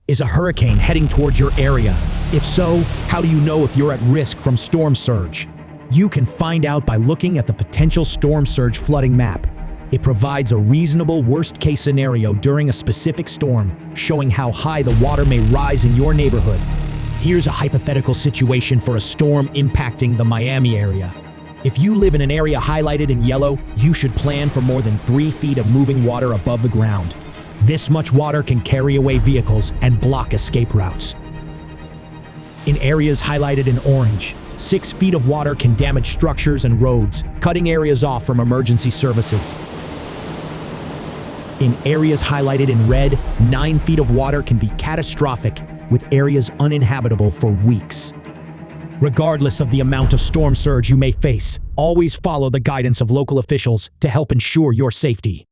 Is a hurricane heading towards your area? If so, how do you know if you're at risk from storm surge? You can find out by looking at the potential storm surge flooding map. It provides a reasonable worst-case scenario during a specific storm, showing how high the water may rise in your neighborhood. Here's a hypothetical situation for a storm impacting the Miami area. If you live in an area highlighted in yellow, you should plan for more than 3 feet of moving water above the ground. This much water can carry away vehicles and block escape routes. In areas highlighted in orange, 6 feet of water can damage structures and roads, cutting areas off from emergency services. In areas highlighted in red, 9 feet of water can be catastrophic, with areas uninhabitable for weeks. Regardless of the amount of storm surge you may face, always follow the guidance of local officials to help ensure your safety.